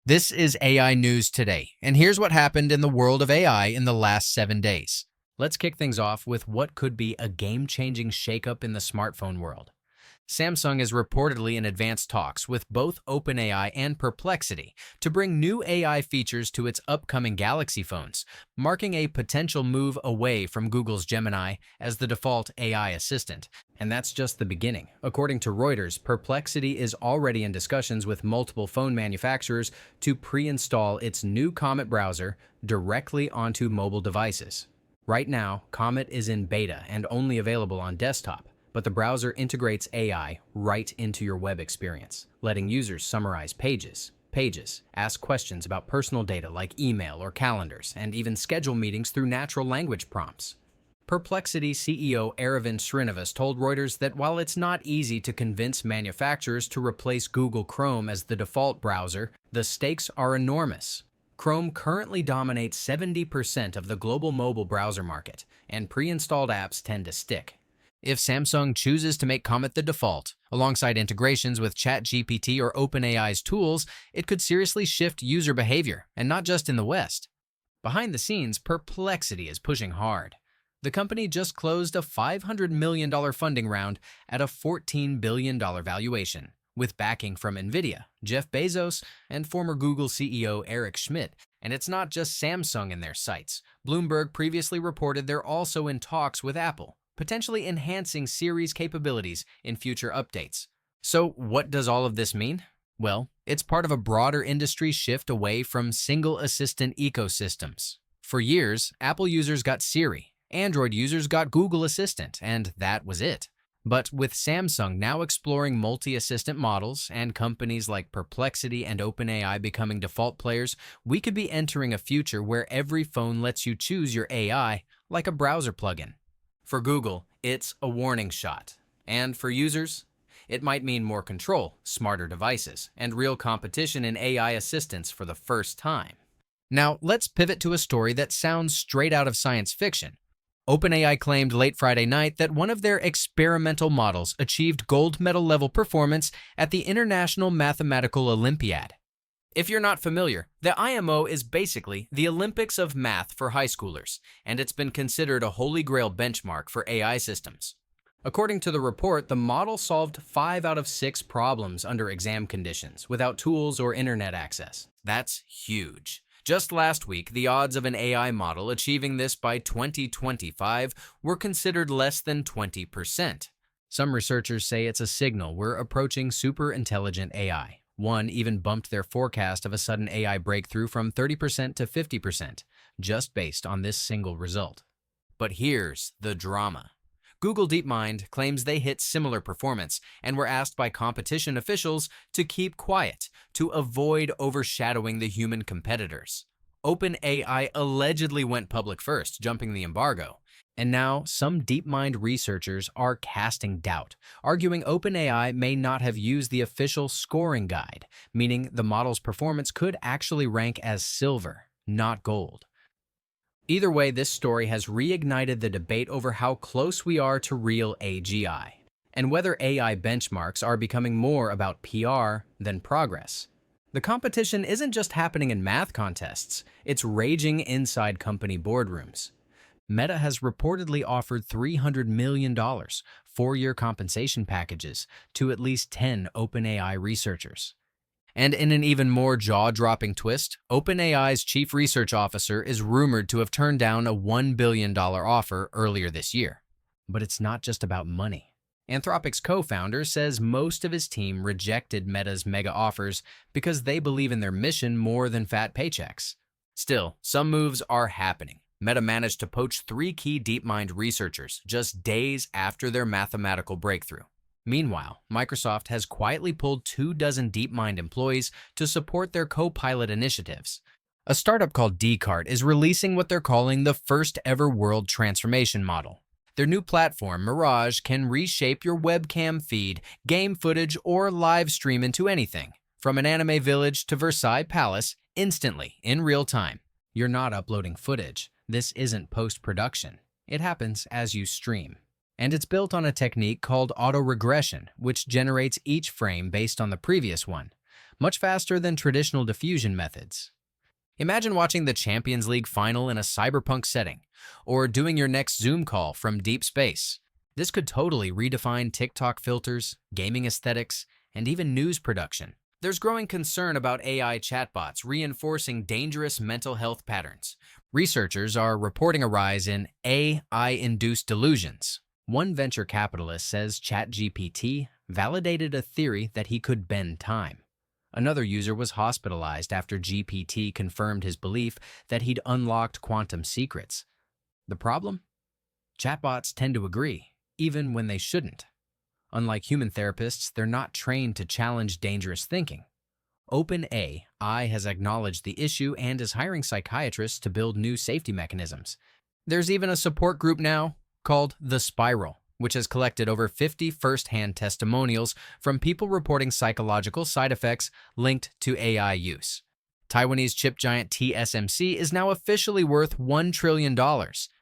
This is AI News Today, and here's what happened in the world of AI in the last 7 days. Let's kick things off with what could be a game-changing shakeup in the smartphone world. Samsung is reportedly in advanced talks with both OpenAI and Perplexity to bring new AI features to its upcoming Galaxy phones, marking a potential move away from Google's Gemini as the default AI assistant. And that's just the beginning. According to Reuters, Perplexity is already in discussions with multiple phone manufacturers to pre-install its new Comet browser directly onto mobile devices. Right now, Comet is in beta and only available on desktop, but the browser integrates AI right into your web experience, letting users summarize pages, ask questions about personal data like email or calendars, and even schedule meetings through natural language prompts. Perplexity CEO Aravind Srinivas told Reuters that while it's not easy to convince manufacturers to replace Google Chrome as the default browser, the stakes are enormous. Chrome currently dominates 70% of the global mobile browser market, and pre-installed apps tend to stick. If Samsung chooses to make Comet the default, alongside integrations with ChatGPT or OpenAI's tools, it could seriously shift user behavior, and not just in the West. Behind the scenes, Perplexity is pushing hard. The company just closed a $500 million funding round at a $14 billion valuation, with backing from NVIDIA, Jeff Bezos, and former Google CEO Eric Schmidt. And it's not just Samsung in their sights. Bloomberg previously reported they're also in talks with Apple, potentially enhancing Siri's capabilities in future updates. So what does all of this mean? Well, it's part of a broader industry shift away from single assistant ecosystems. For years, Apple users got Siri, Android users got Google Assistant, and that was it. But with Samsung now exploring multi-assistant models and companies like Perplexity and OpenAI becoming default players, we could be entering a future where every phone lets you choose your AI like a browser plugin. For Google, it's a warning shot. And for users, it might mean more control, smarter devices, and real competition in AI assistants for the first time. Now, let's pivot to a story that sounds straight out of science fiction. OpenAI claimed late Friday night that one of their experimental models achieved gold medal level performance at the International Mathematical Olympiad. If you're not familiar, the IMO is basically the Olympics of math for high schoolers, and it's been considered a holy grail benchmark for AI systems. According to the report, the model solved 5 out of 6 problems under exam conditions without tools or internet access. That's huge. Just last week, the odds of an AI model achieving this by 2025 were considered less than 20%. Some researchers say it's a signal we're approaching super intelligent AI. One even bumped their forecast of a sudden AI breakthrough from 30% to 50%, just based on this single result. But here's the drama. Google DeepMind claims they hit similar performance and were asked by competition officials to keep quiet to avoid overshadowing the human competitors. OpenAI allegedly went public first, jumping the embargo. And now, some DeepMind researchers are casting doubt, arguing OpenAI may not have used the official scoring guide, meaning the model's performance could actually rank as silver, not gold. Either way, this story has reignited the debate over how close we are to real AGI, and whether AI benchmarks are becoming more about PR than progress. The competition isn't just happening in math contests, it's raging inside company boardrooms. Meta has reportedly offered $300 million, 4-year compensation packages, to at least 10 OpenAI researchers. And in an even more jaw-dropping twist, OpenAI's chief research officer is rumored to have turned down a $1 billion offer earlier this year. But it's not just about money. Anthropic's co-founder says most of his team rejected Meta's mega offers because they believe in their mission more than fat paychecks. Still, some moves are happening. Meta managed to poach 3 key DeepMind researchers just days after their mathematical breakthrough. Meanwhile, Microsoft has quietly pulled 24 DeepMind employees to support their co-pilot initiatives. A startup called Decart is releasing what they're calling the first ever world transformation model. Their new platform, Mirage, can reshape your webcam feed, game footage, or live stream into anything, from an anime village to Versailles Palace, instantly, in real time. You're not uploading footage. This isn't post-production. It happens as you stream. And it's built on a technique called auto-regression, which generates each frame based on the previous one. much faster than traditional diffusion methods. Imagine watching the Champions League final in a cyberpunk setting, or doing your next Zoom call from deep space. This could totally redefine TikTok filters, gaming aesthetics, and even news production. There's growing concern about AI chatbots reinforcing dangerous mental health patterns. Researchers are reporting a rise in AI-induced delusions. One venture capitalist says ChatGPT validated a theory that he could bend time. Another user was hospitalized after GPT confirmed his belief that he'd unlocked quantum secrets. The problem? Chatbots tend to agree, even when they shouldn't. Unlike human therapists, they're not trained to challenge dangerous thinking. OpenAI has acknowledged the issue and is hiring psychiatrists to build new safety mechanisms. There's even a support group now called The Spiral, which has collected over 50 first-hand testimonials from people reporting psychological side effects linked to AI use. Taiwanese chip giant TSMC is now officially worth $1 trillion,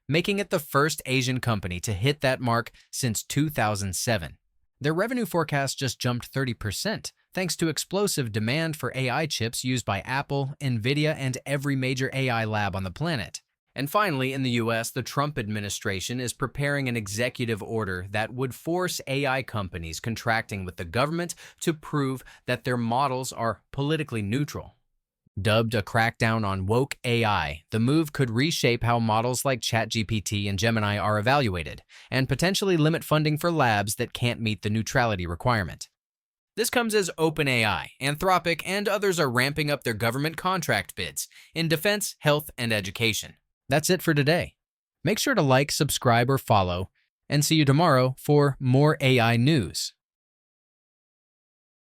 making it the first Asian company to hit that mark since 2007. Their revenue forecast just jumped 30%, thanks to explosive demand for AI chips used by Apple, NVIDIA, and every major AI lab on the planet. And finally, in the US, the Trump administration is preparing an executive order that would force AI companies contracting with the government to prove that their models are politically neutral. Dubbed a crackdown on woke AI, the move could reshape how models like ChatGPT and Gemini are evaluated, and potentially limit funding for labs that can't meet the neutrality requirement. This comes as OpenAI, Anthropic, and others are ramping up their government contract bids in defense, health, and education. That's it for today. Make sure to like, subscribe, or follow, and see you tomorrow for more AI news.